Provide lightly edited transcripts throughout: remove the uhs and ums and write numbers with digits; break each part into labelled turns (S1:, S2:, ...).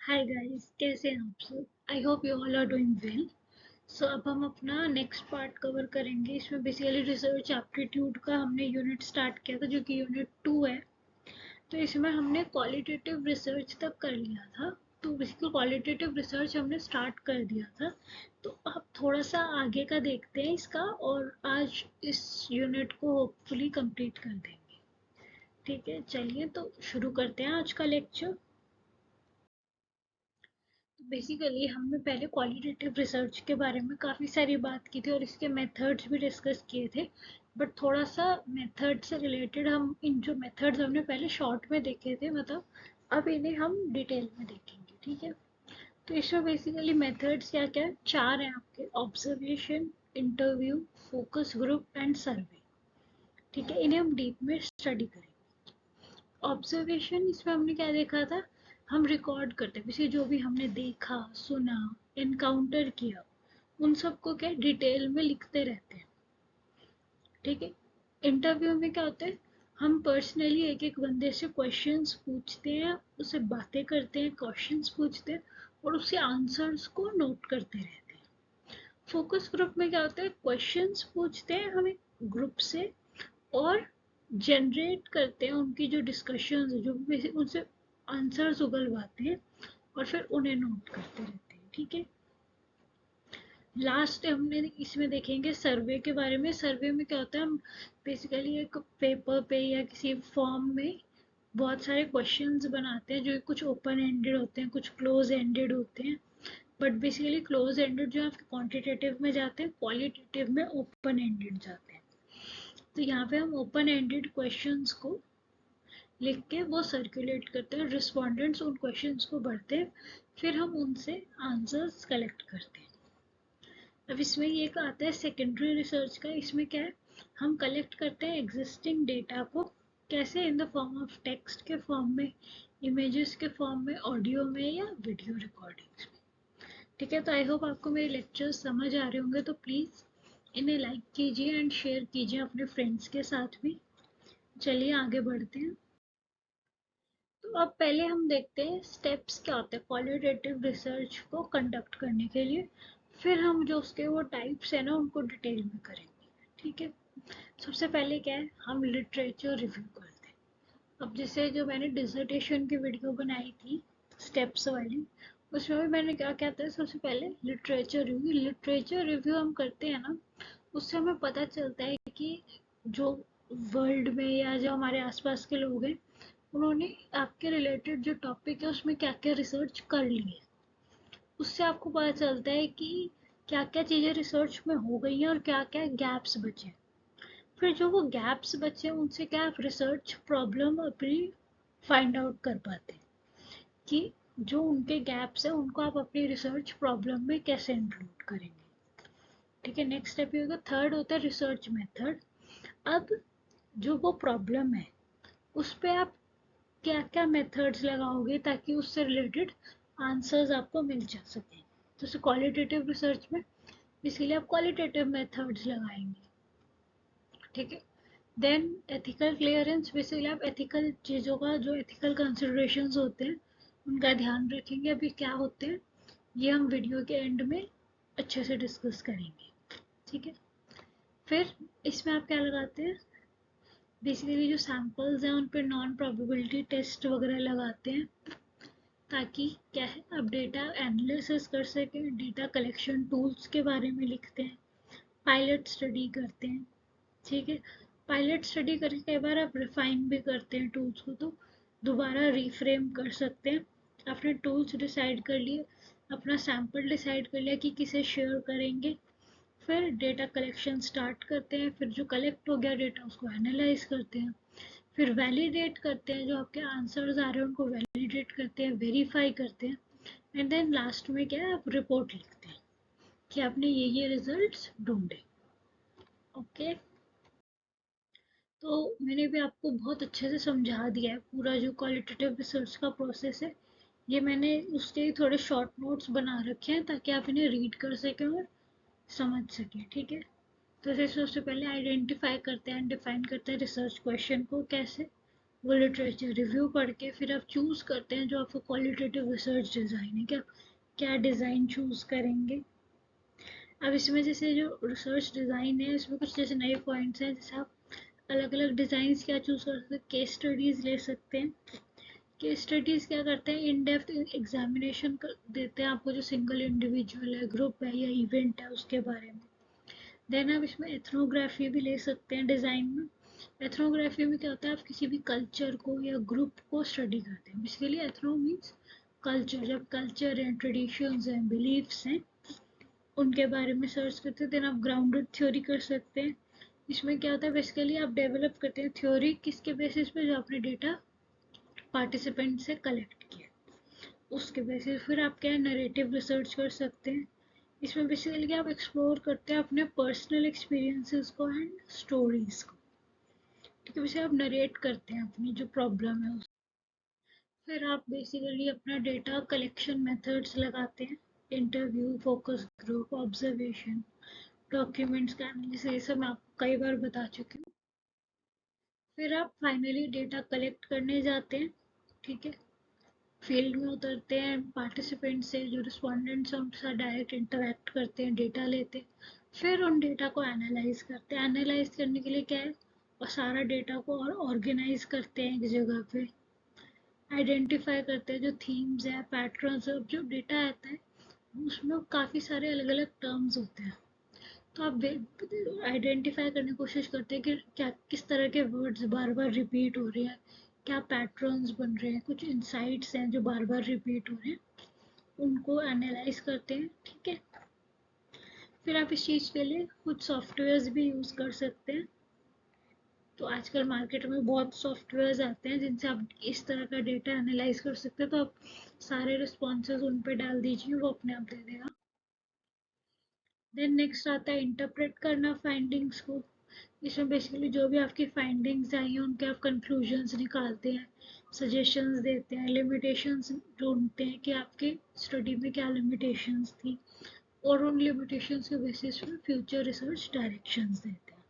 S1: Hi guys, कैसे हैं आप सब? I hope you all are doing well. So अब हम अपना नेक्स्ट पार्ट कवर करेंगे। इसमें बेसिकली रिसर्च एप्टीट्यूड का हमने यूनिट स्टार्ट किया था, जो कि यूनिट 2 है। तो इसमें हमने क्वालिटेटिव रिसर्च तक कर लिया था। तो बेसिकली क्वालिटेटिव रिसर्च हमने स्टार्ट कर दिया था। तो अब थोड़ा सा आगे का देखते हैं इसका, और आज इस यूनिट को होपफुली कंप्लीट कर देंगे। ठीक है, चलिए तो शुरू करते हैं आज का लेक्चर। बेसिकली हमने पहले क्वालिटेटिव रिसर्च के बारे में काफ़ी सारी बात की थी और इसके मेथड्स भी डिस्कस किए थे। बट थोड़ा सा मेथड से रिलेटेड हम इन जो मेथड्स हमने पहले शॉर्ट में देखे थे, मतलब अब इन्हें हम डिटेल में देखेंगे। ठीक है, तो इसमें बेसिकली मेथड्स क्या क्या है? चार हैं आपके: observation, interview, focus group and सर्वे। ठीक है, इन्हें हम डीप में स्टडी करेंगे। ऑब्जर्वेशन, इसमें हमने क्या देखा था? हम रिकॉर्ड करते हैं जैसे जो भी हमने देखा, सुना, इनकाउंटर किया, उन सबको क्या डिटेल में लिखते रहते हैं। ठीक है। इंटरव्यू में क्या होता है? हम पर्सनली एक एक बंदे से क्वेश्चंस पूछते हैं, उससे बातें करते हैं, क्वेश्चंस पूछते हैं और उससे आंसर्स को नोट करते रहते हैं। फोकस ग्रुप में क्या होता है? क्वेश्चंस पूछते हैं हम एक ग्रुप से और जनरेट करते हैं उनकी जो डिस्कशंस जो भी उनसे आंसर्स उगलवाते हैं और फिर उन्हें नोट करते रहते हैं। ठीक है। लास्ट हमने इसमें देखेंगे सर्वे के बारे में। सर्वे में क्या होता है? हम बेसिकली एक पेपर पे या किसी फॉर्म में बहुत सारे क्वेश्चंस बनाते हैं, जो कुछ ओपन एंडेड होते हैं, कुछ क्लोज एंडेड होते हैं। बट बेसिकली क्लोज एंडेड जो है क्वांटिटेटिव में जाते हैं, क्वालिटेटिव में ओपन एंडेड जाते हैं। तो यहाँ पे हम ओपन एंडेड क्वेश्चंस को लिख के वो सर्कुलेट करते हैं, रिस्पोंडेंट्स उन क्वेश्चंस को भरते हैं, फिर हम उनसे आंसर्स कलेक्ट करते हैं। अब इसमें ये एक आता है सेकेंडरी रिसर्च का। इसमें क्या है? हम कलेक्ट करते हैं एग्जिस्टिंग डेटा को, कैसे? In the form of text के फॉर्म में, इमेजेस के फॉर्म में, ऑडियो में या वीडियो रिकॉर्डिंग्स में। ठीक है, तो आई होप आपको मेरे लेक्चर्स समझ आ रहे होंगे। तो प्लीज़ इन्हें लाइक कीजिए एंड शेयर कीजिए अपने फ्रेंड्स के साथ भी। चलिए आगे बढ़ते हैं। तो अब पहले हम देखते हैं स्टेप्स क्या होते हैं क्वालिटेटिव रिसर्च को कंडक्ट करने के लिए। फिर हम जो उसके वो टाइप्स हैं ना, उनको डिटेल में करेंगे। ठीक है। सबसे पहले क्या है? हम लिटरेचर रिव्यू करते हैं। अब जैसे जो मैंने डिसर्टेशन की वीडियो बनाई थी स्टेप्स वाली, उसमें भी मैंने क्या क्या था? सबसे पहले लिटरेचर रिव्यू हम करते हैं ना, उससे हमें पता चलता है कि जो वर्ल्ड में या जो हमारे आसपास के लोग हैं, उन्होंने आपके रिलेटेड जो टॉपिक है उसमें क्या क्या रिसर्च कर ली है। उससे आपको पता चलता है कि क्या क्या चीज़ें रिसर्च में हो गई हैं और क्या क्या गैप्स बचे हैं। फिर जो वो गैप्स बचे हैं उनसे क्या आप रिसर्च प्रॉब्लम अपनी फाइंड आउट कर पाते हैं कि जो उनके गैप्स हैं उनको आप अपनी रिसर्च प्रॉब्लम में कैसे इंक्लूड करेंगे। ठीक है, नेक्स्ट स्टेप ये होगा। थर्ड होता है रिसर्च मेथड। अब जो वो प्रॉब्लम है उस पे आप क्या क्या मेथड्स लगाओगे ताकि उससे रिलेटेड आंसर्स आपको मिल जा सके। जैसे क्वालिटेटिव रिसर्च में इसीलिए आप क्वालिटेटिव मेथड्स लगाएंगे। ठीक है। देन एथिकल क्लियरेंस, बेसिकली आप एथिकल चीज़ों का, जो एथिकल कंसिडरेशंस होते हैं उनका ध्यान रखेंगे। अभी क्या होते हैं ये हम वीडियो के एंड में अच्छे से डिस्कस करेंगे। ठीक है। फिर इसमें आप क्या लगाते हैं? बेसिकली जो सैम्पल्स हैं उन पर नॉन प्रोबेबिलिटी टेस्ट वगैरह लगाते हैं, ताकि क्या है आप डेटा एनालिसिस कर सकें। डेटा कलेक्शन टूल्स के बारे में लिखते हैं, पायलट स्टडी करते हैं। ठीक है। पायलट स्टडी करके कई बार आप रिफाइन भी करते हैं टूल्स को, तो दोबारा रीफ्रेम कर सकते हैं। आपने टूल्स डिसाइड कर लिए, अपना सैम्पल डिसाइड कर लिया कि किसे शेयर करेंगे, फिर डेटा कलेक्शन स्टार्ट करते हैं। फिर जो कलेक्ट हो गया डेटा उसको एनालाइज करते हैं, फिर वैलिडेट करते हैं, जो आपके आंसर्स आ रहे हैं उनको वैलिडेट करते हैं, वेरीफाई करते हैं। एंड देन लास्ट में क्या है? आप रिपोर्ट लिखते हैं कि आपने ये रिजल्ट्स ढूंढे। ओके। तो मैंने भी आपको बहुत अच्छे से समझा दिया है पूरा जो क्वालिटेटिव रिसर्च का प्रोसेस है। ये मैंने उसके थोड़े शॉर्ट नोट्स बना रखे हैं ताकि आप इन्हें रीड कर सकें और समझ सकें। ठीक है। तो जैसे सबसे पहले आइडेंटिफाई करते हैं, डिफाइन करते हैं रिसर्च क्वेश्चन को कैसे। वो लिटरेचर रिव्यू पढ़ के फिर आप चूज़ करते हैं जो आपका क्वालिटेटिव रिसर्च डिज़ाइन है, क्या क्या डिज़ाइन चूज़ करेंगे। अब इसमें जैसे जो रिसर्च डिज़ाइन है इसमें कुछ जैसे नए पॉइंट्स हैं, जैसे आप अलग अलग डिज़ाइंस क्या चूज़ कर सकते हैं, केस स्टडीज़ ले सकते हैं। केस स्टडीज़ क्या करते हैं, इन डेप्थ एग्जामिनेशन देते हैं आपको, जो सिंगल इंडिविजुअल है, ग्रुप है या इवेंट है उसके बारे में। देन आप इसमें एथनोग्राफी भी ले सकते हैं डिज़ाइन में। एथनोग्राफी में क्या होता है, आप किसी भी कल्चर को या ग्रुप को स्टडी करते हैं। बेसिकली एथनो मीन्स कल्चर, जब कल्चर हैं, ट्रेडिशंस हैं, बिलीफ्स हैं, उनके बारे में सर्च करते हैं। देन आप ग्राउंडेड थ्योरी कर सकते हैं। इसमें क्या होता है, बेसिकली आप डेवलप करते हैं थ्योरी किसके बेसिस पे, जो आपने डेटा पार्टिसिपेंट से कलेक्ट किया, उसके बेसिस फिर आप क्या है नरेटिव रिसर्च कर सकते हैं। इसमें बेसिकली आप एक्सप्लोर करते हैं अपने पर्सनल एक्सपीरियंसेस को एंड स्टोरीज को, ठीक है, वैसे आप नरेट करते हैं अपनी जो प्रॉब्लम है उस। फिर आप बेसिकली अपना डेटा कलेक्शन मेथड्स लगाते हैं, interview, focus group, observation, documents का एनालिसिस, ये सब मैं आपको कई बार बता चुकी हूँ। फिर आप फाइनली डेटा कलेक्ट करने जाते हैं, ठीक है, फील्ड में उतरते हैं, पार्टिसिपेंट से जो रिस्पोंडेंट्स हैं उनके साथ डायरेक्ट इंटरेक्ट करते हैं, डेटा लेते हैं, फिर उन डेटा को एनालाइज करते हैं। एनालाइज करने के लिए क्या है, और सारा डेटा को और ऑर्गेनाइज करते हैं एक जगह पे, आइडेंटिफाई करते हैं जो थीम्स है, पैटर्न्स है। जो डेटा आता है उसमें काफ़ी सारे अलग अलग टर्म्स होते हैं, तो आप आइडेंटिफाई करने की कोशिश करते हैं कि क्या किस तरह के वर्ड्स बार बार रिपीट हो रहे हैं, क्या पैटर्न्स बन रहे हैं, कुछ इंसाइट्स हैं जो बार बार रिपीट हो रहे हैं, उनको एनालाइज करते हैं, ठीक है। फिर आप इस चीज़ के लिए कुछ सॉफ्टवेयर्स भी यूज़ कर सकते हैं। तो आजकल मार्केट में बहुत सॉफ्टवेयर्स आते हैं जिनसे आप इस तरह का डेटा एनालाइज कर सकते हैं। तो आप सारे रिस्पॉन्सेज उन पे डाल दीजिए, वो अपने आप दे देगा। देन नेक्स्ट आता है इंटरप्रेट करना फाइंडिंग्स को। इसमें बेसिकली जो भी आपकी फाइंडिंग्स आई हैं उनके आप कंक्लूजन्स निकालते हैं, सजेशंस देते हैं, लिमिटेशंस ढूंढते हैं कि आपके स्टडी में क्या लिमिटेशंस थी, और उन लिमिटेशंस के बेसिस पे फ्यूचर रिसर्च डायरेक्शंस देते हैं।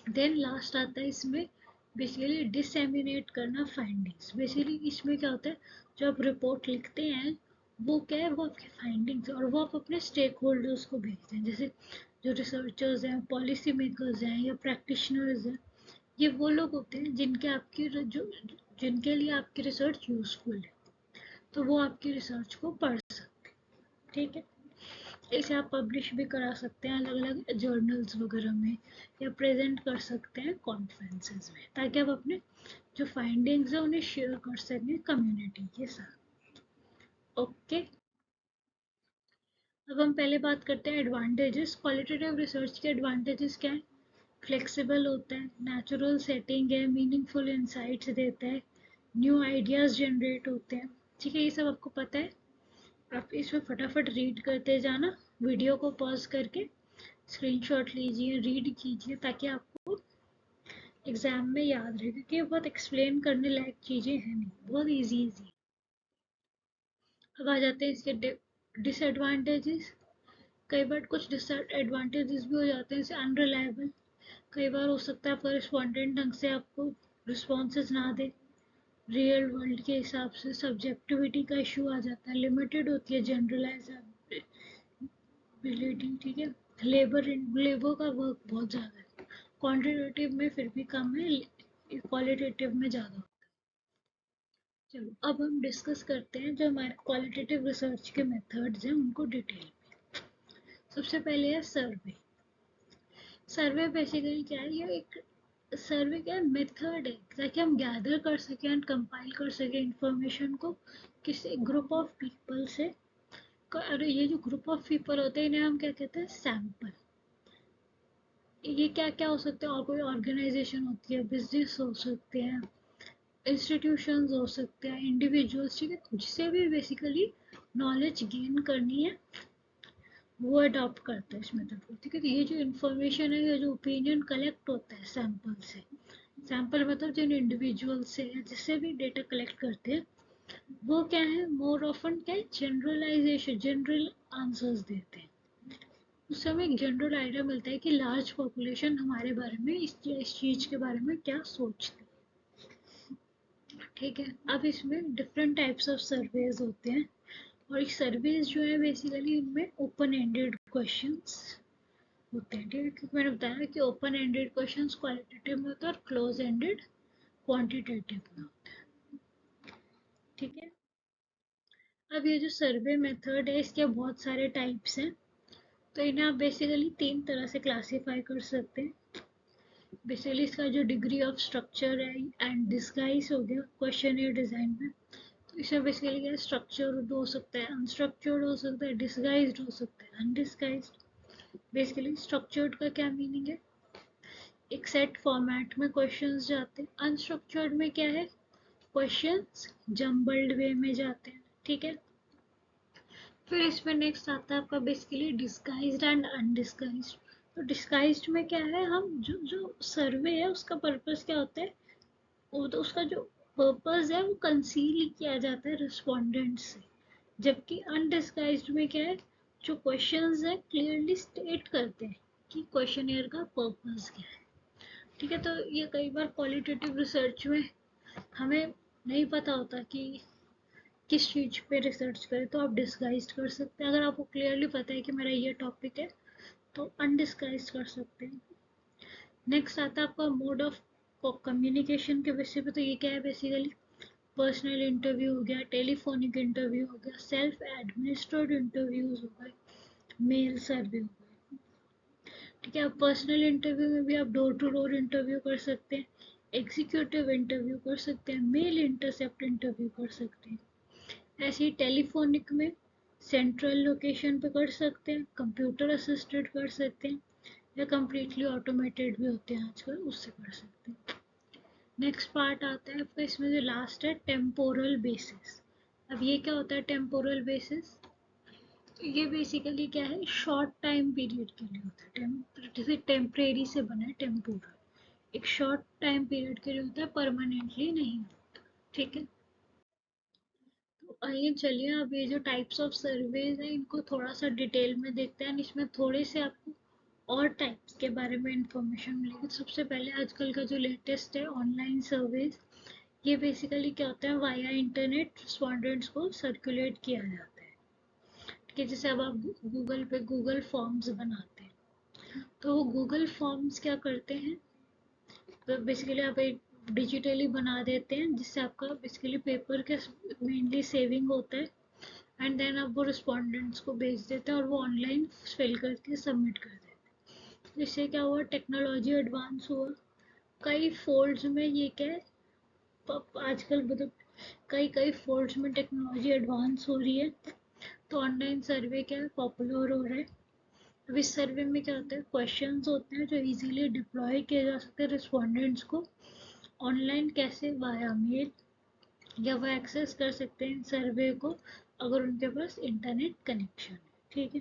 S1: देन लास्ट आता है इसमें बेसिकली डिसएमिनेट करना फाइंडिंग्स। बेसिकली इसमें क्या होता है, जो आप रिपोर्ट लिखते हैं वो क्या है, वो आपकी फाइंडिंग्स और वो आप अपने स्टेक होल्डर्स को भेजते हैं, जैसे जो रिसर्चर्स हैं, पॉलिसी मेकर्स हैं या प्रैक्टिशनर्स हैं। ये वो लोग होते हैं जिनके आपकी जो जिनके लिए आपकी रिसर्च यूजफुल है, तो वो आपकी रिसर्च को पढ़ सकते हैं, ठीक है। इसे आप पब्लिश भी करा सकते हैं अलग अलग जर्नल्स वगैरह में, या प्रेजेंट कर सकते हैं कॉन्फ्रेंसेस में, ताकि आप अपने जो फाइंडिंग्स है उन्हें शेयर कर सकें कम्युनिटी के साथ। ओके, अब हम पहले बात करते हैं एडवांटेजेस। क्वालिटेटिव रिसर्च के एडवांटेजेस क्या है, फ्लेक्सिबल होता है, नेचुरल सेटिंग है, मीनिंगफुल इंसाइट्स देता है, न्यू आइडियाज जनरेट होते हैं, ठीक है, ये सब आपको पता है। आप इसमें फटाफट रीड करते जाना, वीडियो को पॉज करके स्क्रीनशॉट लीजिए, रीड कीजिए, ताकि आपको एग्जाम में याद रहे, क्योंकि ये बहुत एक्सप्लेन करने लायक चीज़ें हैं नहीं, बहुत इजी इजी। अब आ जाते हैं इसके डिसएडवांटेजेस। कई बार कुछ डिसएडवांटेजेस भी हो जाते हैं, जैसे अनरिलायबल। कई बार हो सकता है आपका रिस्पॉन्डेंट ढंग से आपको रिस्पॉन्सेज ना दे, रियल वर्ल्ड के हिसाब से सब्जेक्टिविटी का इशू आ जाता है, लिमिटेड होती है जनरलाइजेबिलिटी, ठीक है। लेबर का वर्क बहुत ज़्यादा है, क्वांटिटेटिव में फिर भी कम है, क्वालिटेटिव में ज़्यादा। चलो अब हम डिस्कस करते हैं जो हमारे क्वालिटेटिव रिसर्च के मेथड्स हैं उनको डिटेल में। सबसे पहले है सर्वे। सर्वे बेसिकली क्या है, ये एक सर्वे क्या है, मेथड है ताकि हम गैदर कर सकें एंड कंपाइल कर सकें इंफॉर्मेशन को किसी ग्रुप ऑफ पीपल से। और ये जो ग्रुप ऑफ पीपल होते हैं इन्हें हम क्या कहते हैं, सैंपल। ये क्या क्या हो सकते हैं, और कोई ऑर्गेनाइजेशन होती है, बिजनेस हो सकते हैं, इंस्टीट्यूशंस हो सकते हैं, इंडिविजुअल्स, ठीक है, जिससे भी बेसिकली नॉलेज गेन करनी है वो अडॉप्ट करता है इस मेथड को, ठीक है। तो ये जो इन्फॉर्मेशन है, ये जो ओपिनियन कलेक्ट होता है सैंपल से, सैंपल मतलब जिन इंडिविजुअल से या जिससे भी डेटा कलेक्ट करते हैं, वो क्या है, मोर ऑफन क्या है, जनरलाइजेशन, जनरल आंसर्स देते हैं। उससे हमें एक जनरल आइडिया मिलता है कि लार्ज पॉपुलेशन हमारे बारे में इस चीज़ के बारे में क्या सोचती है। ठीक है। अब इसमें डिफरेंट टाइप्स ऑफ सर्वेज होते हैं, और एक सर्वेज जो है बेसिकली इनमें ओपन एंडेड क्वेश्चंस होते हैं। ठीक है, क्योंकि मैंने बताया कि ओपन एंडेड क्वेश्चंस क्वालिटेटिव में होते हैं और क्लोज एंडेड क्वांटिटेटिव में होते हैं। ठीक है। अब ये जो सर्वे मेथड है इसके बहुत सारे टाइप्स हैं, तो इन्हें आप बेसिकली तीन तरह से क्लासीफाई कर सकते हैं। बेसिकली इसका जो डिग्री ऑफ स्ट्रक्चर है एंड डिस्गाइज हो गया क्वेश्चन या डिज़ाइन में, तो इसमें बेसिकली क्या स्ट्रक्चर्ड हो सकता है, अनस्ट्रक्चर्ड हो सकता है, डिस्गाइज्ड हो सकता है, अनडिस्गाइज्ड। बेसिकली स्ट्रक्चर्ड का क्या मीनिंग है, एक सेट फॉर्मेट में क्वेश्चंस जाते हैं। अनस्ट्रक्चर्ड में क्या है, क्वेश्चंस जम्बल्ड वे में जाते हैं। ठीक है। फिर इसमें नेक्स्ट आता है आपका बेसिकली डिस्गाइज्ड एंड अनडिस्गाइज्ड। तो डिस्गाइज्ड में क्या है, हम जो जो सर्वे है उसका पर्पस क्या होता है, वो तो उसका जो पर्पस है वो कंसील किया जाता है रिस्पोंडेंट से। जबकि अनडिस्गाइज्ड में क्या है, जो क्वेश्चंस है क्लियरली स्टेट करते हैं कि क्वेश्चनियर का पर्पस क्या है। ठीक है। तो ये कई बार क्वालिटेटिव रिसर्च में हमें नहीं पता होता कि किस चीज़ पे रिसर्च करें, तो आप डिस्गाइज्ड कर सकते हैं। अगर आपको क्लियरली पता है कि मेरा ये टॉपिक है तो अनडिस्गाइज्ड कर सकते हैं। नेक्स्ट आता है आपका मोड ऑफ कम्युनिकेशन के विषय पे। तो ये क्या है बेसिकली, पर्सनल इंटरव्यू हो गया, टेलीफोनिक इंटरव्यू हो गया, सेल्फ एडमिनिस्ट्रेड इंटरव्यूज हो गए, मेल सर्वे हो गए। ठीक है। अब पर्सनल इंटरव्यू में भी आप डोर टू डोर इंटरव्यू कर सकते हैं, एग्जीक्यूटिव इंटरव्यू कर सकते हैं, मेल इंटरसेप्ट इंटरव्यू कर सकते हैं। ऐसे ही टेलीफोनिक में सेंट्रल लोकेशन पे कर सकते हैं, कंप्यूटर असिस्टेड कर सकते हैं, या कम्प्लीटली ऑटोमेटेड भी होते हैं आजकल, उससे कर सकते हैं। नेक्स्ट पार्ट आता है आपका इसमें जो लास्ट है, टेम्पोरल बेसिस। अब ये क्या होता है टेम्पोरल बेसिस, ये बेसिकली क्या है, शॉर्ट टाइम पीरियड के लिए होता है। जैसे टेम्परेरी से बना है टेम्पोरल, एक शॉर्ट टाइम पीरियड के लिए होता है, परमानेंटली नहीं होता। ठीक है। तो आइए चलिए अब ये जो टाइप्स ऑफ सर्वेज हैं इनको थोड़ा सा डिटेल में देखते हैं, इसमें थोड़े से आपको और टाइप्स के बारे में इंफॉर्मेशन मिलेगी। सबसे पहले आजकल का जो लेटेस्ट है ऑनलाइन सर्वेज, ये बेसिकली क्या होता है, वाया इंटरनेट रिस्पॉन्डेंट्स को सर्कुलेट किया जाता है। ठीक है। जैसे अब आप गूगल पे गूगल फॉर्म्स बनाते हैं, तो वो गूगल फॉर्म्स क्या करते हैं, तो बेसिकली आप एक डिजिटली बना देते हैं जिससे आपका बेसिकली पेपर के मेनली सेविंग होता है, एंड देन आप वो रिस्पॉन्डेंट्स को भेज देते हैं और वो ऑनलाइन फिल करके सबमिट कर देते हैं। इससे क्या हुआ, टेक्नोलॉजी एडवांस हुआ। कई फोल्ड्स में ये क्या है, आजकल मतलब कई कई फोल्ड्स में टेक्नोलॉजी एडवांस हो रही है, तो ऑनलाइन सर्वे क्या है पॉपुलर हो रहा है। अब इस सर्वे में क्या होता है, क्वेश्चंस होते हैं जो इजीली डिप्लॉय किए जा सकते हैं रिस्पॉन्डेंट्स को ऑनलाइन, कैसे वाया मेल, या वो एक्सेस कर सकते हैं सर्वे को अगर उनके पास इंटरनेट कनेक्शन है। ठीक है।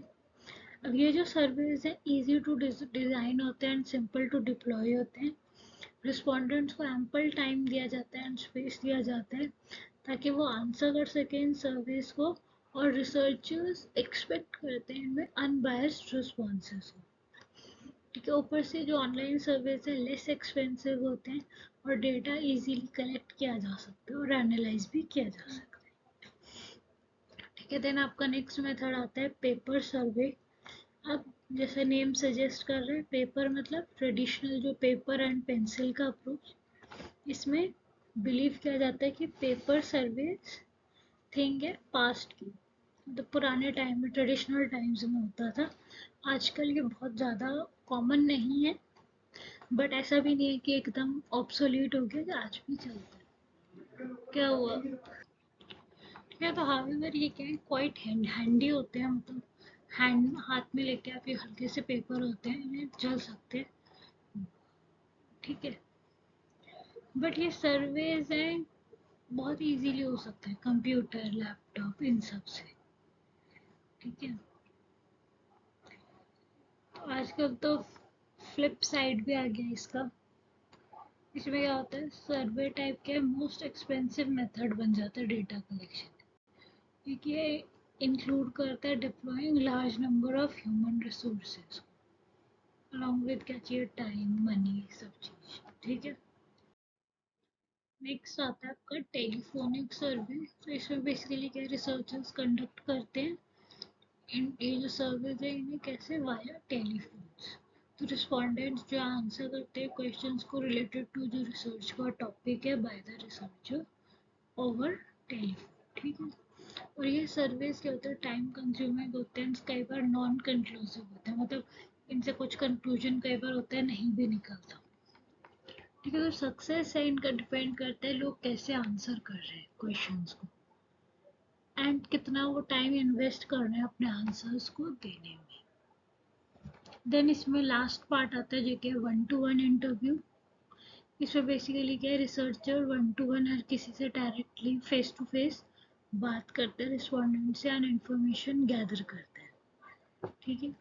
S1: अब ये जो सर्वेज हैं इजी टू डिज़ाइन होते हैं एंड सिंपल टू डिप्लॉय होते हैं। रिस्पॉन्डेंट्स को एम्पल टाइम दिया जाता है एंड स्पेस दिया जाता है ताकि वो आंसर कर सकें इन सर्वेज को, और रिसर्चर्स एक्सपेक्ट करते हैं इनमें अनबायस्ड रिस्पॉन्सेज हो। ठीक है। ऊपर से जो ऑनलाइन सर्विस है लेस एक्सपेंसिव होते हैं और डेटा इजीली कलेक्ट किया जा सकता है और एनालाइज भी किया जा सकता है। ठीक है। देन आपका नेक्स्ट मेथड आता है पेपर सर्वे। अब जैसे नेम सजेस्ट कर रहे हैं, पेपर मतलब ट्रेडिशनल जो पेपर एंड पेंसिल का अप्रोच। इसमें बिलीव किया जाता है कि पेपर सर्वे थिंग है पास्ट की, मतलब पुराने टाइम में ट्रेडिशनल टाइम्स में होता था। आजकल ये बहुत ज़्यादा कॉमन नहीं है, बट ऐसा भी नहीं है कि एकदम ऑब्सोलीट हो गया, कि आज भी चलता है। क्या हुआ, क्या तो हावेवर ये क्या है, क्वाइट हैंडी होते हैं, मतलब हैंड हाथ में लेके आप ये हल्के से पेपर होते हैं, इन्हें चल सकते हैं। ठीक है। बट ये सर्वेज हैं बहुत इजीली हो सकता है कंप्यूटर लैपटॉप इन सब से। ठीक है। तो आजकल तो फ्लिप साइड भी आ गया इसका। इसमें क्या होता है, सर्वे टाइप के मोस्ट एक्सपेंसिव मेथड बन जाता है डेटा कलेक्शन, क्योंकि ये इंक्लूड करता है deploying large number of human resources along with क्या चाहिए, टाइम मनी सब चीज़। ठीक है। नेक्स्ट आता है आपका टेलीफोनिक सर्वे। तो इसमें बेसिकली क्या रिसर्चर्स कंडक्ट करते हैं ये जो सर्वेज है इन्हें कैसे वाया टेलीफोन्स। तो रिस्पोंडेंट्स जो आंसर करते हैं क्वेश्चंस को रिलेटेड टू जो रिसर्च का टॉपिक है by the researcher over telephone, ठीक है। और ये सर्वेस क्या होता है टाइम कंज्यूमिंग होते हैं, कई बार नॉन कंक्लूसिव होते हैं, मतलब इनसे कुछ कंक्लूजन कई बार होता है नहीं भी निकलता, ठीक है। तो सक्सेस है इनका डिपेंड करता है लोग कैसे आंसर कर रहे हैं क्वेश्चंस को एंड कितना वो टाइम इन्वेस्ट कर रहे हैं अपने आंसर्स को देने में। देन इसमें लास्ट पार्ट आता है जो कि 1-to-1 इंटरव्यू। इसमें बेसिकली क्या है रिसर्चर 1-to-1 हर किसी से डायरेक्टली फेस टू फेस बात करते हैं रिस्पोंडेंट से एंड इन्फॉर्मेशन गैदर करते हैं, ठीक है।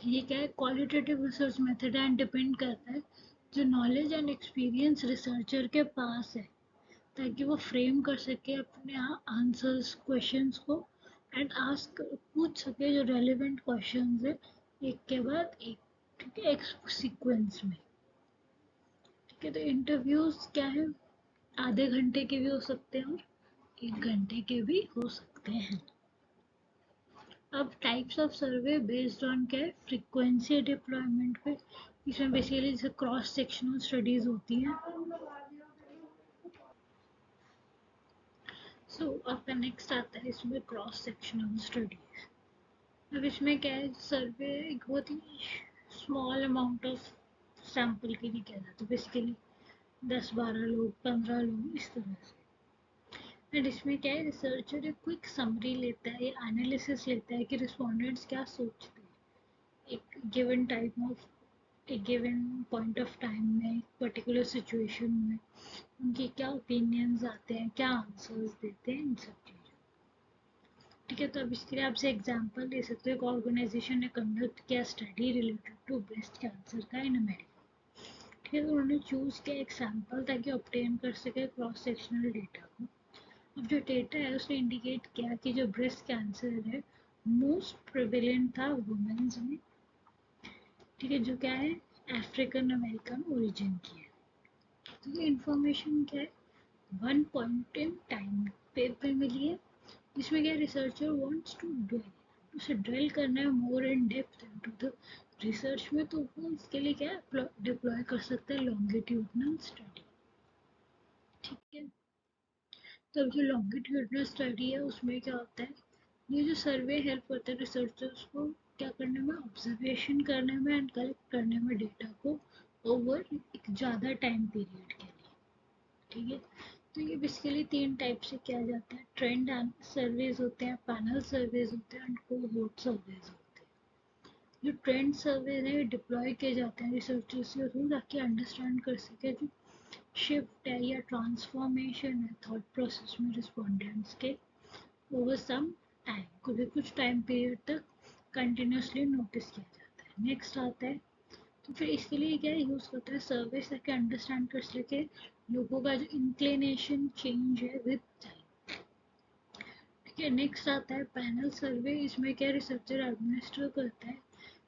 S1: ये क्या है qualitative research method and depend करता है जो नॉलेज एंड एक्सपीरियंस रिसर्चर के पास है, ताकि वो फ्रेम कर सके अपने आंसर्स क्वेश्चंस को एंड आस्क पूछ सके जो रेलेवेंट क्वेश्चंस है एक के बाद एक, ठीक है, एक सीक्वेंस में, ठीक है। तो इंटरव्यूज क्या है आधे घंटे के भी हो सकते हैं और 1 घंटे के भी हो सकते हैं। अब types of survey based on क्या है फ्रीक्वेंसी डिप्लॉयमेंट पे। इसमें बेसिकली जैसे क्रॉस सेक्शनल स्टडीज होती हैं। सो आपका नेक्स्ट आता है इसमें क्रॉस सेक्शनल स्टडीज। अब इसमें क्या है सर्वे एक बहुत ही स्मॉल अमाउंट ऑफ सैंपल के लिए किया जाता है, बेसिकली 10-12 लोग 15 लोग इस तरह से। एंड इसमें क्या है रिसर्चर एक क्विक समरी लेता है या एनालिसिस लेता है कि रिस्पोंडेंट्स क्या सोचते हैं एक गिवन टाइप ऑफ एक गिवन पॉइंट ऑफ टाइम में पर्टिकुलर सिचुएशन में उनके क्या ओपिनियंस आते हैं क्या आंसर्स देते हैं इन सब चीज़ों, ठीक है। तो अब इसके लिए आपसे एग्जांपल दे सकते हो एक ऑर्गेनाइजेशन ने कंडक्ट किया study related to breast cancer का इन अमेरिका, ठीक है। तो उन्होंने चूज किया एक सैंपल ताकि ऑब्टेन कर सके क्रॉस सेक्शनल डेटा को। अब जो डेटा है उसने इंडिकेट किया कि जो ब्रेस्ट कैंसर है मोस्ट प्रिवेलेंट था वुमेन्स में, ठीक है, जो क्या है अफ्रीकन अमेरिकन ओरिजिन की है। तो ये इंफॉर्मेशन क्या है 1 पॉइंट इन टाइम पेपर मिली है। इसमें क्या रिसर्चर वांट्स टू ड्वेल उसे ड्वेल करना है more in depth into the research में, तो वो इसके लिए क्या डिप्लॉय कर सकते हैं लॉन्गिट्यूडनल स्टडी, ठीक है। तो अब जो लॉन्गिट्यूडनल स्टडी है उसमें क्या होता है ये जो सर्वे हेल्प करता है रिसर्चर्स को क्या करने में ऑब्जर्वेशन करने में एंड कलेक्ट करने में डेटा को ओवर एक ज़्यादा टाइम पीरियड के लिए, ठीक है। तो ये बेसिकली 3 टाइप से किया जाता है ट्रेंड सर्वेज होते हैं पैनल सर्वेज होते हैं एंड कोहोर्ट सर्वेज होते हैं। जो ट्रेंड सर्वेज है डिप्लॉय किए जाते हैं रिसर्चर्स के थ्रू ताकि अंडरस्टैंड कर सके जो शिफ्ट है या ट्रांसफॉर्मेशन है थॉट प्रोसेस में रिस्पोंडेंट्स के ओवर सम टाइम को भी कुछ टाइम पीरियड तक कंटिन्यूसली नोटिस किया जाता है। नेक्स्ट आता है तो फिर इसके लिए क्या यूज़ करता है सर्वे ताकि अंडरस्टैंड कर सके लोगों का जो इंक्लिनेशन चेंज है विद टाइम, ठीक है। नेक्स्ट आता है पैनल सर्वे। इसमें क्या रिसर्चर एडमिनिस्टर करता है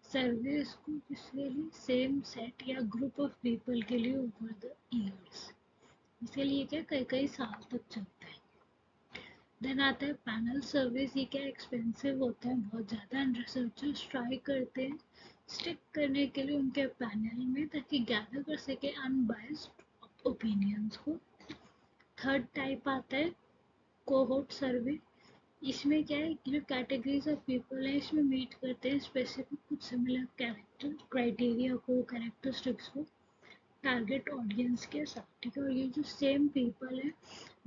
S1: सर्वे को बेसिकली सेम सेट या ग्रुप ऑफ पीपल के लिए ओवर द ईयर्स, इसके लिए क्या कई कई साल तक चलता है। देन आता है पैनल सर्विस। ये क्या एक्सपेंसिव होता है बहुत ज़्यादा एंड रिसर्चर्स ट्राई करते हैं स्टिक करने के लिए उनके पैनल में ताकि गैदर कर सके अनबायस्ड ओपिनियंस को। थर्ड टाइप आता है कोहोर्ट सर्वे। इसमें क्या है कि जो कैटेगरीज ऑफ पीपल है इसमें मीट करते हैं स्पेसिफिक कुछ सिमिलर कैरेक्टर क्राइटेरिया को कैरेक्टरिस्टिक्स को टारगेट ऑडियंस के साथ, ठीक है। और ये जो सेम पीपल है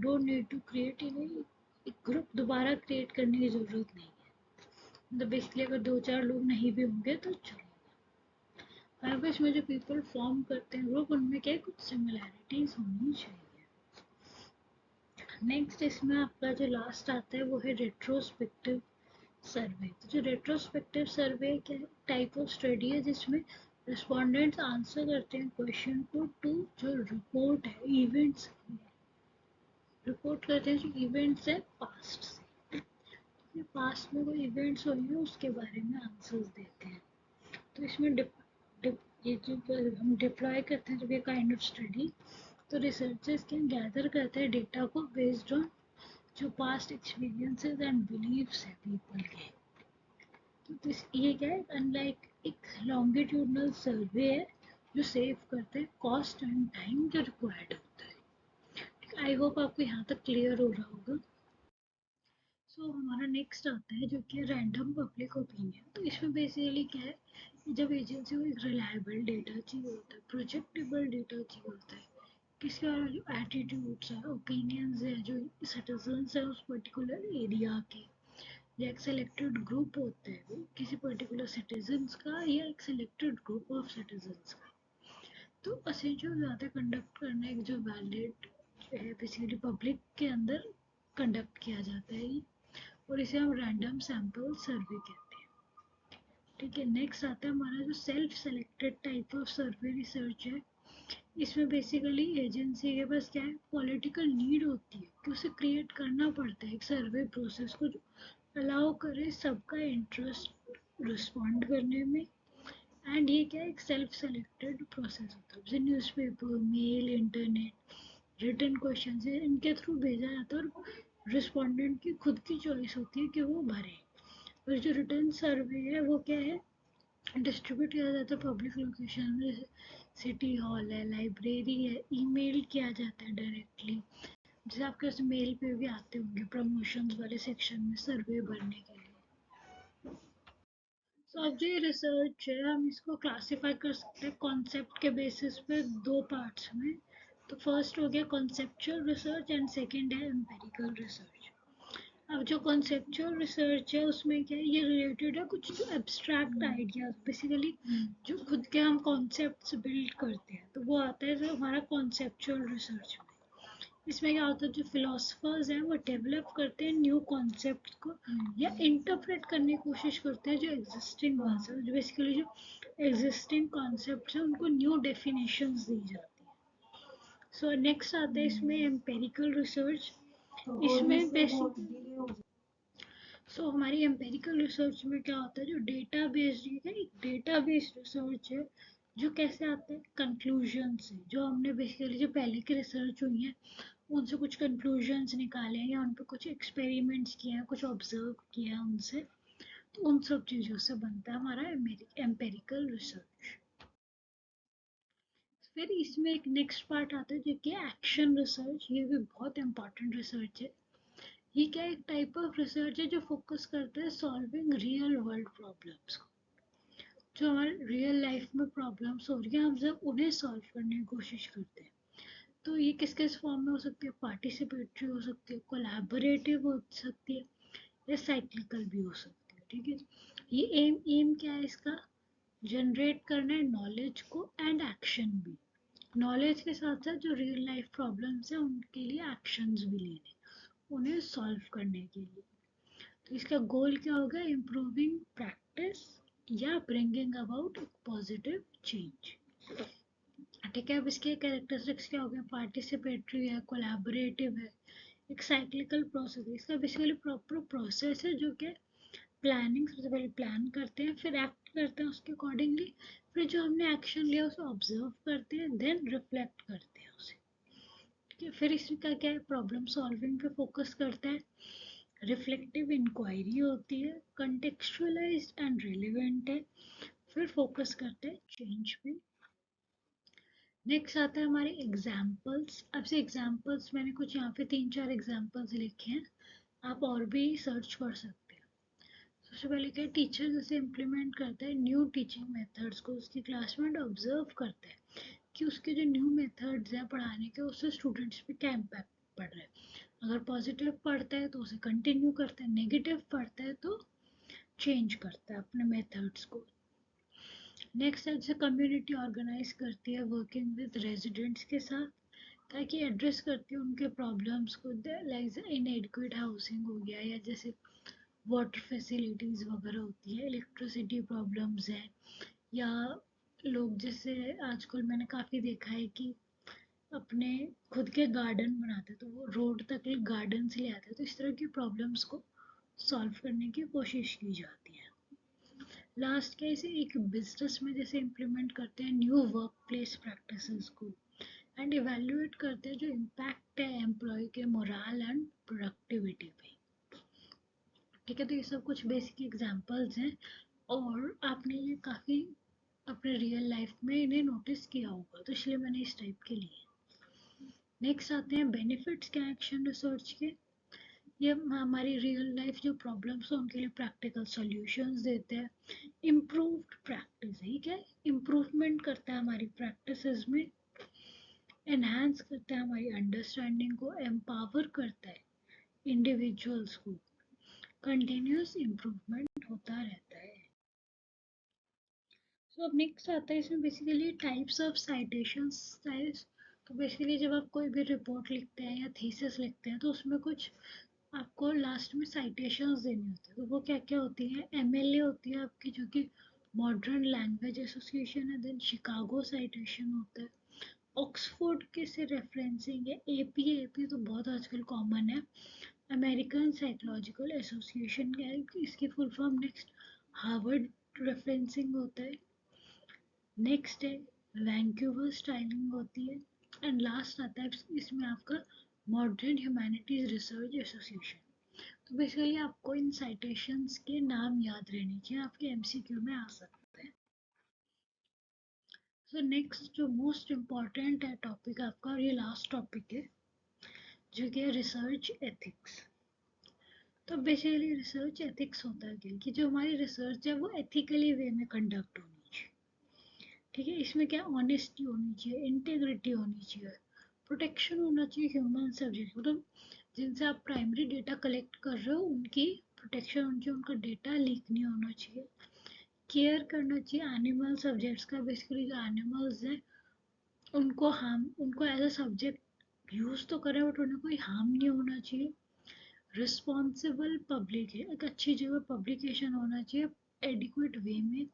S1: डोंट नीड टू क्रिएट एक ग्रुप दोबारा क्रिएट करने की ज़रूरत नहीं है, मतलब बेसिकली अगर 2-4 लोग नहीं भी होंगे तो चलेगा। हर इसमें जो पीपल फॉर्म करते हैं ग्रुप उनमें क्या कुछ सिमिलैरिटीज होनी चाहिए। नेक्स्ट इसमें आपका जो लास्ट आता है वो है रेट्रोस्पेक्टिव सर्वे। तो जो रेट्रोस्पेक्टिव सर्वे क्या टाइप ऑफ स्टडी है जिसमें रिस्पोंडेंट्स आंसर करते हैं क्वेश्चन को टू जो रिपोर्ट है इवेंट्स रिपोर्ट करते हैं जो इवेंट्स है पास्ट से, पास्ट में कोई इवेंट्स हुए हैं उसके बारे में आंसर्स देते हैं। तो इसमें डिप, डिप, ये जो हम डिप्लॉय करते हैं जब ये काइंड ऑफ स्टडी तो रिसर्चर्स क्या गैदर करते हैं डेटा को बेस्ड ऑन जो पास्ट एक्सपीरियंसेस एंड बिलीव्स है पीपल के। तो ये क्या है, अनलाइक एक लॉन्गिट्यूडनल सर्वे है जो सेव करते हैं कॉस्ट एंड टाइम जो रिक्वायर्ड होता है। आई होप आपको यहाँ तक क्लियर हो रहा होगा। हमारा नेक्स्ट आता है जो कि रैंडम पब्लिक ओपिनियन। तो इसमें बेसिकली क्या है, जब एजेंसी को एक रिलायबल डेटा चाहिए होता है, प्रोजेक्टेबल डेटा चाहिए होता है, किसके बारे में जो एटीट्यूड्स है, ओपिनियंस है जो सिटीजन्स है उस पर्टिकुलर एरिया के, या एक सिलेक्टेड ग्रुप होता है वो किसी पर्टिकुलर सिटीजन्स का या एक सिलेक्टेड ग्रुप ऑफ सिटीजन्स का। तो असेंशियल ज़्यादा कंडक्ट करना एक जो वैलिड है बेसिकली पब्लिक के अंदर कंडक्ट किया जाता है ये, और इसे हम रैंडम सैंपल सर्वे कहते हैं। ठीक है, नेक्स्ट आता है हमारा जो self selected type of survey research है। इसमें बेसिकली एजेंसी के पास क्या है, पॉलिटिकल नीड होती है कि उसे क्रिएट करना पड़ता है एक सर्वे प्रोसेस को जो अलाउ करे सबका इंटरेस्ट रिस्पॉन्ड करने में। एंड ये क्या है, एक सेल्फ सेलेक्टेड प्रोसेस होता है, जैसे newspaper, mail, internet, written question है, इनके थ्रू भेजा जाता है और रिस्पोंडेंट की खुद की चॉइस होती है कि वो भरे। और जो रिटर्न सर्वे है वो क्या है, डिस्ट्रीब्यूट किया जाता है पब्लिक लोकेशन में, जैसे सिटी हॉल है, लाइब्रेरी है, ईमेल किया जाता है डायरेक्टली, जैसे आपके पास मेल पे भी आते होंगे प्रमोशंस वाले सेक्शन में सर्वे भरने के लिए। तो अब जो ये रिसर्च है हम इसको क्लासिफाई कर सकते हैं कॉन्सेप्ट के बेसिस पे दो पार्ट्स में। तो फर्स्ट हो गया कॉन्सेप्चुअल रिसर्च एंड सेकंड है एम्पिरिकल रिसर्च। अब जो कॉन्सेप्चुअल रिसर्च है उसमें क्या है, ये रिलेटेड है कुछ जो एब्स्ट्रैक्ट आइडियाज, बेसिकली जो खुद के हम कॉन्सेप्ट्स बिल्ड करते हैं, तो वो आता है जो हमारा कॉन्सेप्चुअल रिसर्च में। इसमें क्या होता है, जो फिलोसफर्स हैं वो डेवलप करते हैं न्यू कॉन्सेप्ट को या इंटरप्रेट करने की कोशिश करते हैं जो एग्जिस्टिंग कॉन्सेप्ट, जो बेसिकली जो एग्जिस्टिंग कॉन्सेप्ट है उनको न्यू डेफिनेशंस दी जाती है। सो नेक्स्ट आता है इसमें एम्पेरिकल रिसर्च। इसमें बेसिक हमारी एम्पेरिकल रिसर्च में क्या होता है, जो डेटा बेस्ड है, एक डेटा बेस्ड रिसर्च है जो कैसे आता है कंक्लूजन से, जो हमने बेसिकली जो पहले की रिसर्च हुई है उनसे कुछ कंक्लूजन्स निकाले हैं या उन पर कुछ एक्सपेरिमेंट्स किए हैं, कुछ ऑब्जर्व किया है उनसे, तो उन सब चीज़ों से बनता है हमारा एम्पेरिकल रिसर्च। फिर इसमें एक नेक्स्ट पार्ट आता है जो कि एक्शन रिसर्च। ये भी बहुत इंपॉर्टेंट रिसर्च है। ये क्या एक टाइप ऑफ रिसर्च है जो फोकस करता है सॉल्विंग रियल वर्ल्ड प्रॉब्लम्स को, जो हमारे रियल लाइफ में प्रॉब्लम्स हो रही है हम सब उन्हें सॉल्व करने की कोशिश करते हैं। तो ये किस किस फॉर्म में हो सकती है, पार्टिसिपेटरी हो सकती है, कोलैबोरेटिव हो सकती है, या साइक्लिकल भी हो सकती है। ठीक है, ये एम एम क्या है इसका, जनरेट करना है नॉलेज को एंड एक्शन भी, नॉलेज के साथ साथ जो रियल लाइफ प्रॉब्लम्स है उनके लिए एक्शंस भी लेने, उन्हें सॉल्व करने के लिए। तो इसका गोल क्या होगा, इम्प्रूविंग प्रैक्टिस या ब्रिंगिंग अबाउट पॉजिटिव चेंज। ठीक है, अब इसके कैरेक्टरिस्टिक्स क्या हो गए, पार्टिसिपेटरी है, कोलैबोरेटिव है, एक साइक्लिकल प्रोसेस है। इसका बेसिकली प्रॉपर प्रोसेस है जो कि प्लानिंग, सबसे पहले प्लान करते हैं, फिर एक्ट करते हैं उसके अकॉर्डिंगली, फिर जो हमने एक्शन लिया उसे ऑब्जर्व करते हैं, देन रिफ्लेक्ट करते हैं उसे। ठीक है, फिर इसका क्या है, प्रॉब्लम सॉल्विंग पे फोकस करता है, रिफ्लेक्टिव इंक्वायरी होती है, कंटेक्चुअलाइज्ड एंड रिलेवेंट है, फिर फोकस करते हैं चेंज पे। नेक्स्ट आता है हमारे एग्जाम्पल्स। अब से एग्जाम्पल्स मैंने कुछ यहाँ पे 3-4 एग्जाम्पल्स लिखे हैं, आप और भी सर्च कर सकते हैं। सबसे पहले क्या, टीचर जैसे इम्प्लीमेंट करता है न्यू टीचिंग मेथड्स को उसकी क्लास में, ऑब्जर्व करता है कि उसके जो न्यू मेथड्स हैं पढ़ाने के उससे स्टूडेंट्स पे क्या इम्पैक्ट पड़ रहा है। अगर पॉजिटिव पढ़ता है तो उसे कंटिन्यू करता है, नेगेटिव पढ़ता है तो चेंज करता है अपने मेथड्स को। नेक्स्ट है जैसे कम्युनिटी ऑर्गेनाइज करती है वर्किंग विद रेजिडेंट्स के साथ, ताकि एड्रेस करती है उनके प्रॉब्लम्स को, लाइक इनएडिक्वेट हाउसिंग हो गया, या जैसे वाटर फैसिलिटीज़ वगैरह होती है, इलेक्ट्रिसिटी प्रॉब्लम्स हैं, या लोग जैसे आजकल मैंने काफ़ी देखा है कि अपने खुद के गार्डन बनाते हैं तो वो रोड तक एक गार्डन से ले आते हैं, तो इस तरह की प्रॉब्लम्स को सॉल्व करने की कोशिश की जाती है। लास्ट कैसे एक बिजनेस में जैसे इम्प्लीमेंट करते हैं न्यू वर्क प्लेस प्रैक्टिसेस को, एंड इवेल्युएट करते हैं जो इम्पैक्ट है एम्प्लॉय के मोरल एंड प्रोडक्टिविटी पे। ठीक है, तो ये सब कुछ बेसिक एग्जांपल्स हैं और आपने ये काफ़ी अपने रियल लाइफ में इन्हें नोटिस किया होगा, तो इसलिए मैंने इस टाइप के लिए। नेक्स्ट आते हैं बेनिफिट्स क्या एक्शन रिसर्च के। ये हमारी रियल लाइफ जो प्रॉब्लम्स हैं उनके लिए प्रैक्टिकल सॉल्यूशंस देते हैं। इम्प्रूव्ड प्रैक्टिस है, क्या इम्प्रूवमेंट करता है हमारी प्रैक्टिसेस में, एनहांस करता है हमारी अंडरस्टैंडिंग को, एम्पावर करता है इंडिविजुअल्स को, कंटिन्यूस इम्प्रूवमेंट होता रहता है। सो अब नेक्स्ट आता है इसमें basically types of citations styles. तो बेसिकली जब आप कोई भी रिपोर्ट लिखते हैं या थीसिस लिखते हैं तो उसमें कुछ आपको लास्ट में साइटेशंस देनी होती है। तो वो क्या क्या होती है, एमएलए होती है आपकी जो कि मॉडर्न लैंग्वेज एसोसिएशन है, देन शिकागो साइटेशन होता है, ऑक्सफोर्ड के से रेफरेंसिंग है, एपी एपी तो बहुत आजकल कॉमन है, अमेरिकन साइकोलॉजिकल एसोसिएशन का है इसकी full form. Next Harvard referencing होता है, नेक्स्ट है वैंकूवर स्टाइलिंग होती है, एंड लास्ट आता है इसमें आपका मॉडर्न ह्यूमैनिटीज रिसर्च एसोसिएशन। तो बेसिकली आपको इन साइटेशंस के नाम याद रहने चाहिए, आपके एमसीक्यू में आ सकते हैं। सो नेक्स्ट जो मोस्ट इम्पॉर्टेंट है टॉपिक आपका, और ये लास्ट टॉपिक है जो कि है रिसर्च एथिक्स। तो बेसिकली रिसर्च एथिक्स होता है कि जो हमारी रिसर्च है वो एथिकली वे में कंडक्ट होनी चाहिए। ठीक है, इसमें क्या ऑनेस्टी होनी चाहिए, इंटेग्रिटी होनी चाहिए, प्रोटेक्शन होना चाहिए ह्यूमन सब्जेक्ट, मतलब जिनसे आप प्राइमरी डेटा कलेक्ट कर रहे हो उनकी प्रोटेक्शन होनी चाहिए, उनका डेटा लीक नहीं होना चाहिए, केयर करना चाहिए एनिमल सब्जेक्ट्स का। बेसिकली जो एनिमल्स हैं उनको एज अ सब्जेक्ट यूज़ तो करें बट उन्हें कोई हार्म नहीं होना चाहिए। रिस्पॉन्सिबल पब्लिक है, एक अच्छी जगह पब्लिकेशन होना चाहिए एडिक्वेट वे में,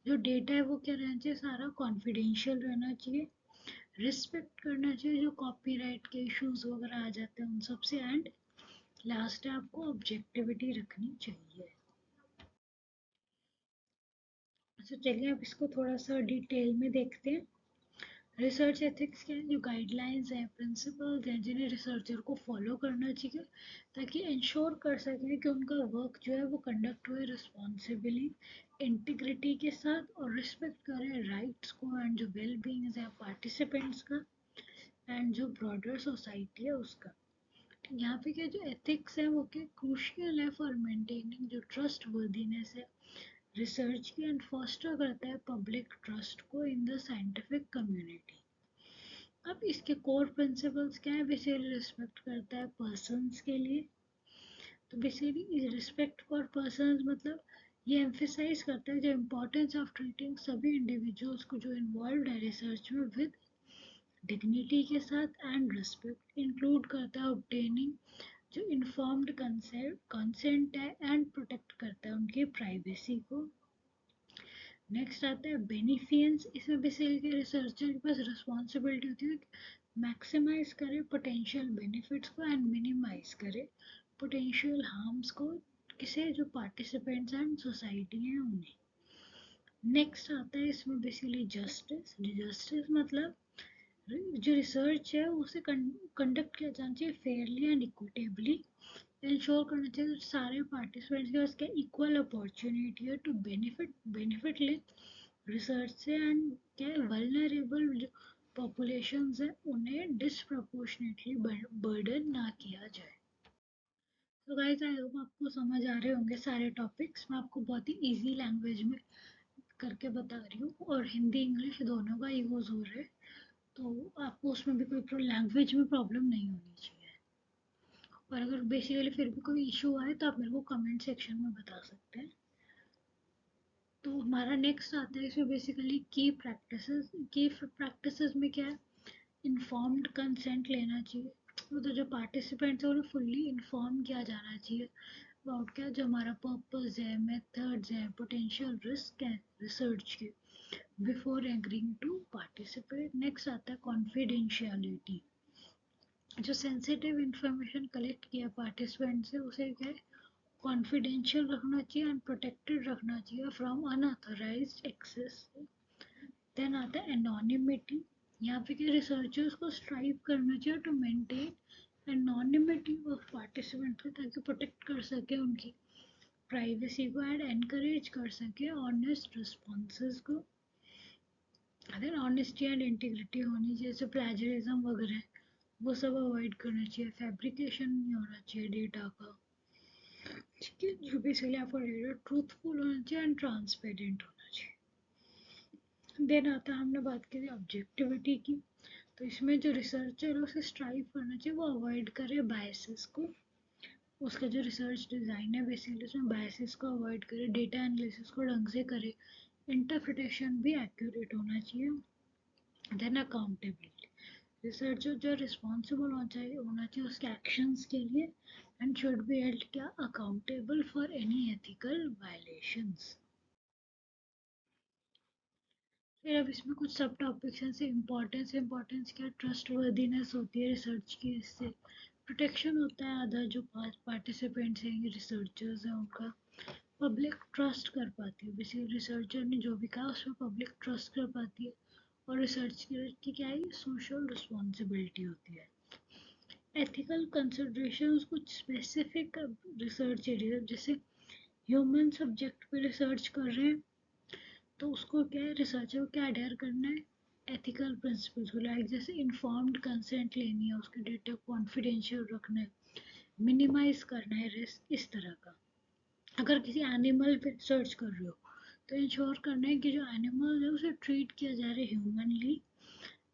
S1: जो डेटा है वो क्या रहना चाहिए, सारा कॉन्फिडेंशियल रहना चाहिए, रिस्पेक्ट करना चाहिए जो कॉपीराइट के इश्यूज वगैरह आ जाते हैं उन सब से, एंड लास्ट है आपको ऑब्जेक्टिविटी रखनी चाहिए। अच्छा चलिए अब इसको थोड़ा सा डिटेल में देखते हैं। रिसर्च एथिक्स के जो गाइडलाइंस हैं, प्रिंसिपल्स हैं जिन्हें रिसर्चर को फॉलो करना चाहिए ताकि इंश्योर कर सकें कि उनका वर्क जो है वो कंडक्ट हुए रिस्पॉन्सिबली, इंटीग्रिटी के साथ, और रिस्पेक्ट करें राइट्स को एंड जो वेल बींग्स है पार्टिसिपेंट्स का एंड जो ब्रॉडर सोसाइटी है उसका। यहाँ पे क्या जो एथिक्स है वो क्या क्रूशियल है फॉर मेंटेनिंग जो ट्रस्ट वर्दीनेस है रिसर्च की, एंड फॉस्टर करता है पब्लिक ट्रस्ट को इन द साइंटिफिक कम्युनिटी। अब इसके कोर प्रिंसिपल्स क्या है, बेसिकली रिस्पेक्ट करता है पर्सन्स के लिए। तो बेसिकली रिस्पेक्ट फॉर पर्सन्स मतलब ये एम्फेसाइज करता है जो इम्पोर्टेंस ऑफ ट्रीटिंग सभी इंडिविजुअल्स को जो इन्वॉल्व है रिसर्च में विद डिग्निटी के साथ, एंड रिस्पेक्ट इंक्लूड करता है ऑब्टेनिंग जो इन्फॉर्म्ड कंसेंट है, एंड प्रोटेक्ट करता है उनकी प्राइवेसी को। नेक्स्ट आता है बेनिफियंस, इसमें बेसिकली रिसर्चर के पास रिस्पॉन्सिबिलिटी होती है मैक्सिमाइज करे पोटेंशियल बेनिफिट्स को एंड मिनिमाइज करे पोटेंशियल हार्म्स को, किसे जो पार्टिसिपेंट्स एंड सोसाइटी हैं उन्हें। नेक्स्ट आता है इसमें बेसिकली जस्टिस। जस्टिस मतलब जो रिसर्च है उसे कंडक्ट किया जाना चाहिए फेयरली एंड इक्विटेबली, इंश्योर करना चाहिए सारे पार्टिसिपेंट्स के पास क्या इक्वल अपॉर्चुनिटी है टू बेनिफिट ले रिसर्च से, एंड क्या वल्नरेबल जो पॉपुलेशंस है उन्हें डिसप्रपोर्शनेटली बर्डन ना किया जाए। तो गाइस आई होप आपको समझ आ रहे होंगे सारे टॉपिक्स, मैं आपको बहुत ही इजी लैंग्वेज में करके बता रही हूँ और हिंदी इंग्लिश दोनों का यूज़ हो रहा है, तो आपको उसमें भी कोई लैंग्वेज में प्रॉब्लम नहीं होनी चाहिए। और अगर बेसिकली फिर भी कोई इशू आए तो आप मेरे को कमेंट सेक्शन में बता सकते हैं। तो हमारा नेक्स्ट आता है इसमें बेसिकली की प्रैक्टिसेस में क्या है, इन्फॉर्म्ड कंसेंट लेना चाहिए, मतलब जो पार्टिसिपेंट्स है उन्हें फुल्ली इन्फॉर्म किया जाना चाहिए अबाउट क्या जो हमारा पर्पस है, मेथड्स है, पोटेंशियल रिस्क है रिसर्च के, before agreeing to participate. Next आता है कॉन्फिडेंशियलिटी, जो सेंसिटिव इंफॉर्मेशन कलेक्ट किया पार्टिसिपेंट से उसे क्या है कॉन्फिडेंशियल रखना चाहिए एंड प्रोटेक्टेड रखना चाहिए फ्रॉम अनऑथराइज्ड एक्सेस। देन आता है एनोनिमिटी, यहाँ पे क्या रिसर्चर्स को स्ट्राइव करना चाहिए to maintain anonymity of participant को, ताकि प्रोटेक्ट कर सके उनकी प्राइवेसी को एंड एनकरेज कर सके ऑनेस्ट रिस्पॉन्सेज को। अगर ऑनेस्टी एंड इंटीग्रिटी होनी चाहिए, जैसे प्लेजरिज्म वगैरह वो सब अवॉइड करना चाहिए, फैब्रिकेशन नहीं होना चाहिए डेटा का, ठीक है। जो बेसिकली आपका डेटा ट्रूथफुल होना चाहिए एंड ट्रांसपेरेंट होना चाहिए। देन आता है, हमने बात की ऑब्जेक्टिविटी की, तो इसमें जो रिसर्चर है उसे स्ट्राइव करना चाहिए वो अवॉइड करे बायसेस को। उसका जो रिसर्च डिज़ाइन है बेसिकली उसमें बायसेस को अवॉइड करे, डेटा एनालिसिस को ढंग से करे, इंटरप्रिटेशन भी एक्यूरेट होना चाहिए। देन अकाउंटेबिलिटी, रिसर्चर जो रिस्पॉन्सिबल होना चाहिए उसके एक्शंस के लिए एंड शुड बी हेल्ड क्या accountable for any ethical violations. फिर अब इसमें कुछ सब टॉपिक्स हैं, जैसे इम्पोर्टेंस क्या, ट्रस्ट वर्दीनेस होती है रिसर्च की, इससे प्रोटेक्शन होता है अदर जो पार्टिसिपेंट्स हैं रिसर्चर्स हैं उनका, पब्लिक ट्रस्ट कर पाती है, बेसिकली रिसर्चर ने जो भी कहा उसमें पब्लिक ट्रस्ट कर पाती है। और रिसर्च की क्या है, सोशल रिस्पॉन्सिबिलिटी होती है। एथिकल कंसिडरेशंस कुछ स्पेसिफिक रिसर्च एरिया, जैसे ह्यूमन सब्जेक्ट पे रिसर्च कर रहे हैं तो उसको क्या है, रिसर्चर को क्या अडेयर करना है, एथिकल प्रिंसिपल्स को, लाइक जैसे इन्फॉर्म्ड कंसेंट लेनी है, उसके डेटा कॉन्फिडेंशियल रखना है, मिनिमाइज करना है रिस्क, इस तरह का। अगर किसी एनिमल पे रिसर्च कर रहे हो तो इंश्योर करना है कि जो एनिमल है उसे ट्रीट किया जा रहा है ह्यूमनली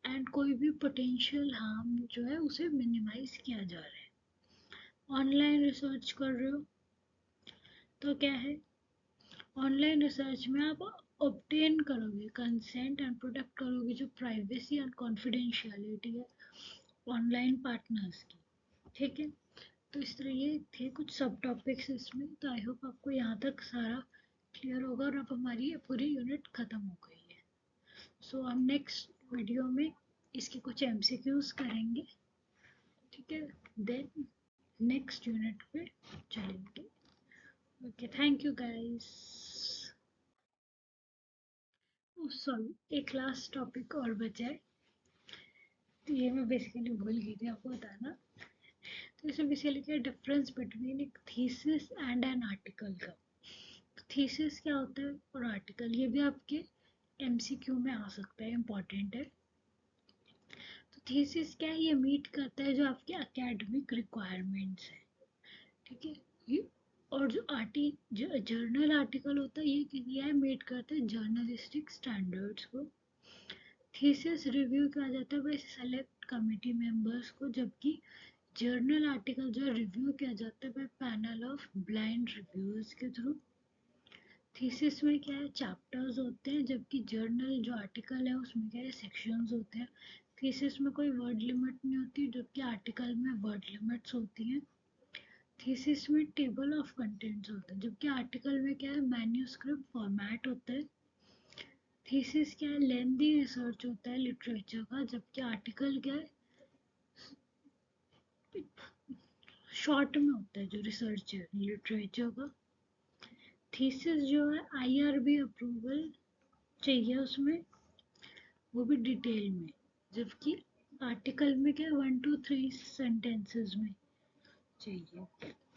S1: एंड कोई भी पोटेंशियल हार्म जो है उसे मिनिमाइज किया जा रहा है। ऑनलाइन रिसर्च कर रहे हो तो क्या है, ऑनलाइन रिसर्च में आप ऑब्टेन करोगे कंसेंट एंड प्रोटेक्ट करोगे जो प्राइवेसी एंड कॉन्फिडेंशियलिटी है ऑनलाइन पार्टनर्स की, ठीक है। तो इस तरह ये थे कुछ सब टॉपिक्स इसमें, तो आई होप आपको यहाँ तक सारा क्लियर होगा और अब हमारी ये पूरी यूनिट ख़त्म हो गई है। सो हम नेक्स्ट वीडियो में इसके कुछ एमसीक्यूज करेंगे, ठीक है। देन नेक्स्ट यूनिट पे चलेंगे। Okay, thank you guys. Sorry, एक लास्ट टॉपिक और बचा है, तो ये मैं बेसिकली भूल गई थी आपको बताना। तो इसमें बेसिकली क्या डिफरेंस बिटवीन एक थीसिस एंड एन आर्टिकल का। थीसिस क्या होता है और आर्टिकल, ये भी आपके एमसीक्यू में आ सकता है, इम्पॉर्टेंट है। तो थीसिस क्या है, ये मीट करता है जो आपके एकेडमिक रिक्वायरमेंट्स है, ठीक है। ये और जो जर्नल आर्टिकल होता है ये है मीट करता है जर्नलिस्टिक स्टैंडर्ड्स को। थीसिस रिव्यू किया जाता है बाय सेलेक्ट कमिटी मेंबर्स को, जबकि जर्नल आर्टिकल जो रिव्यू किया जाता है by panel of blind reviewers के थ्रू। थीसिस में क्या है, चैप्टर्स होते हैं, जबकि जर्नल जो आर्टिकल है उसमें क्या है, सेक्शंस होते हैं। थीसिस में कोई वर्ड लिमिट नहीं होती, जबकि आर्टिकल में वर्ड लिमिट्स होती हैं। थीसिस में टेबल ऑफ कंटेंट्स होता है, जबकि आर्टिकल में क्या है, मैन्यूस्क्रिप्ट फॉर्मेट होता है। थीसिस क्या है, लेंदी रिसर्च होता है लिटरेचर का, जबकि आर्टिकल क्या है, शॉर्ट में होता है जो रिसर्च है लिटरेचर का। थीसिस जो है आईआरबी अप्रूवल चाहिए उसमें, वो भी डिटेल में, जबकि आर्टिकल में क्या 1 to 3 सेंटेंसेस में चाहिए,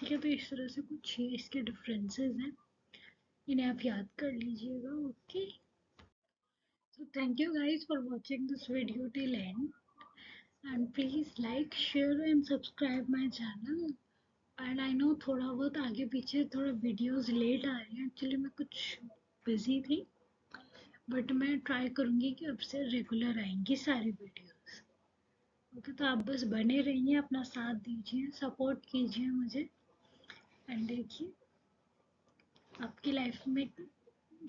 S1: ठीक है। तो इस तरह से कुछ ये इसके डिफरेंसेस हैं, इन्हें आप याद कर लीजिएगा। Okay, so thank you guys for watching this video till end, and please like, share and subscribe my channel. And I know थोड़ा बहुत आगे पीछे थोड़ा वीडियोस लेट आ रही हैं, एक्चुअली मैं कुछ बिजी थी, बट मैं ट्राई करूँगी कि अब से रेगुलर आएंगी सारी वीडियोस। ओके, तो आप बस बने रहिए, अपना साथ दीजिए, सपोर्ट कीजिए मुझे, एंड देखिए आपकी लाइफ में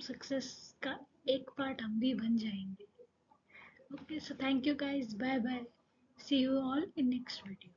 S1: सक्सेस का एक पार्ट हम भी बन जाएंगे। Okay, so thank you guys, bye bye, see you all in next video.